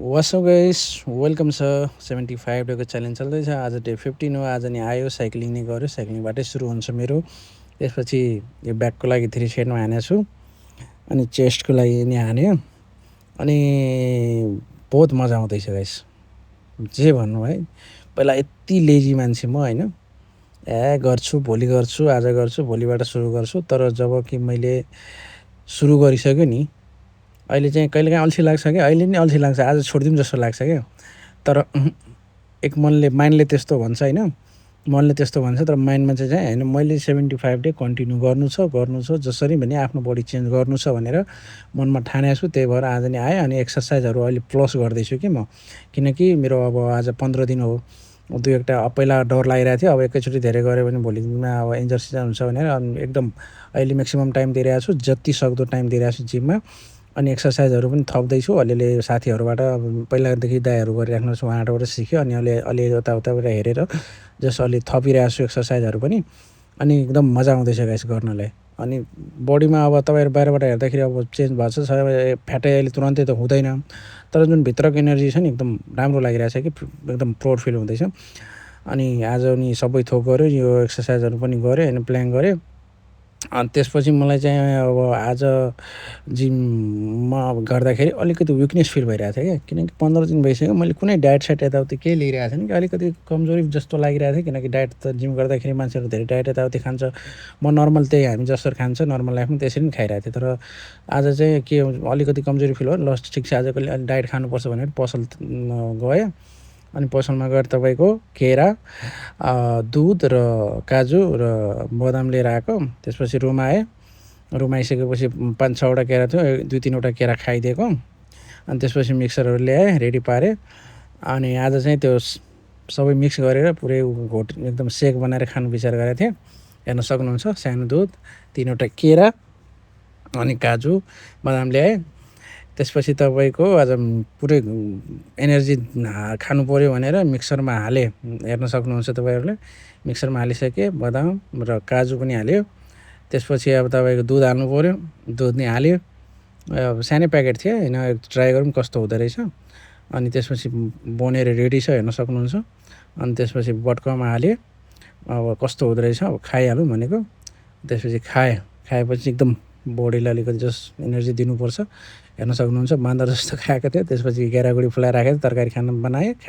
WhatsApp guys welcome छ 75 डेको challenge चल्दैछ। आज डे 15 हो। आज नि आयो साइक्लिङ नै गऱ्यो, साइक्लिङबाटै सुरु हुन्छ मेरो। त्यसपछि यो ब्याकको लागि 3 सेटमा हानेको छु अनि चेस्टको लागि नि हान्यो अनि बहुत मजा आउँदैछ गाइस। जे भन्नु है, पहिला यति लेजी मान्छे म हैन, गर्छु भोलि गर्छु आज गर्छु भोलिबाट सुरु गर्छु, तर जब कि मैले सुरु गरिसक्यो नि अहिले चाहिँ कहिलेकाहीँ अल्छी लाग्छ क्या, अहिले नि अल्छी लाग्छ, आज छोडिदिउँ जस्तो लाग्छ क्या। तर एक माइन्डले त्यस्तो भन्छ हैन, मनले त्यस्तो भन्छ, तर माइन्डमा चाहिँ हैन मैले 75 डे कन्टिन्यू गर्नु छ जसरी पनि आफ्नो बडी चेन्ज गर्नु छ भनेर मनमा ठानेको छु। त्यही भएर आज नि आएँ अनि एक्सर्साइजहरू अहिले प्लस गर्दैछु कि म, किनकि मेरो अब आज 15 दिन हो। दुई एउटा पहिला डर लागिरहेको थियो, अब एकैचोटि धेरै गऱ्यो भने भोलि दिनमा अब इन्जर सिजर हुन्छ भनेर एकदम अहिले म्याक्सिमम टाइम दिइरहेको छु, जति सक्दो टाइम दिइरहेको छु जिममा। अनि एक्सर्साइजहरू पनि थप्दैछु अलिअलि साथीहरूबाट, पहिलादेखि दाइहरू गरिराख्नु छ उहाँहरूबाट सिक्यो अनि अलि यताउताबाट हेरेर जस्ट अलि थपिरहेको छु एक्सर्साइजहरू पनि। अनि एकदम मजा आउँदैछ गाइस गर्नलाई। अनि बडीमा अब तपाईँहरू बाहिरबाट हेर्दाखेरि अब चेन्ज भएको छ, फ्याटै अहिले तुरन्तै त हुँदैन, तर जुन भित्रको एनर्जी छ नि एकदम राम्रो लागिरहेछ कि, एकदम प्राउड फिल हुँदैछ। अनि आज नि सबै थोक गऱ्यो, यो एक्सर्साइजहरू पनि गऱ्यो होइन, प्लान गऱ्यो। अनि त्यसपछि मलाई चाहिँ अब आज जिममा गर्दाखेरि अलिकति विकनेस फिल भइरहेको थियो क्या, किनकि 15 दिन भइसक्यो मैले कुनै डायट साइट यताउति केही लिइरहेको थिएन कि, अलिकति कमजोरी जस्तो लागिरहेको थियो। किनकि डायट त जिम गर्दाखेरि मान्छेहरू धेरै डायट यताउति खान्छ, म नर्मल त्यही हामी जसरी खान्छ नर्मल लाइफमा त्यसरी नै खाइरहेको थिएँ। तर आज चाहिँ के अलिकति कमजोरी फिल भयो, लस ठिक छ आज कहिले डायट खानुपर्छ भनेर पसल गएँ। अनि पसलमा गएर तपाईँको केरा, दुध र काजु र बदाम लिएर आएको। त्यसपछि रुम आएँ, रुम आइसकेपछि 5-6वटा केरा थियो, 2-3वटा केरा खाइदिएको। अनि त्यसपछि मिक्सरहरू ल्याएँ, रेडी पारेँ। अनि आज चाहिँ त्यो सबै मिक्स गरेर पुरै एकदम सेक बनाएर खानु विचार गरेको थिएँ। हेर्न सक्नुहुन्छ, सानो दुध, 3वटा केरा अनि काजु बदाम ल्याएँ। त्यसपछि तपाईँको आज पुरै एनर्जी खानु पऱ्यो भनेर मिक्सरमा हालेँ, हेर्न सक्नुहुन्छ तपाईँहरूले। मिक्सरमा हालिसकेँ, बदाम र काजु पनि हाल्यो। त्यसपछि अब तपाईँको दुध हाल्नु पऱ्यो, दुध नि हाल्यो। अब सानै प्याकेट थियो होइन, ट्राई गरौँ कस्तो हुँदो रहेछ। अनि त्यसपछि बनेर रेडी छ, हेर्न सक्नुहुन्छ। अनि त्यसपछि बटकामा हाल्यो, अब कस्तो हुँदो रहेछ अब खाइहालौँ भनेको। त्यसपछि खाएपछि एकदम बडीलाई अलिकति जस्ट एनर्जी दिनुपर्छ, हेर्न सक्नुहुन्छ। बाँदर जस्तो खाएको थियो। त्यसपछि गेडागुडी फुलाएर राखेको तरकारी खाना बनाएँ, खाएँ।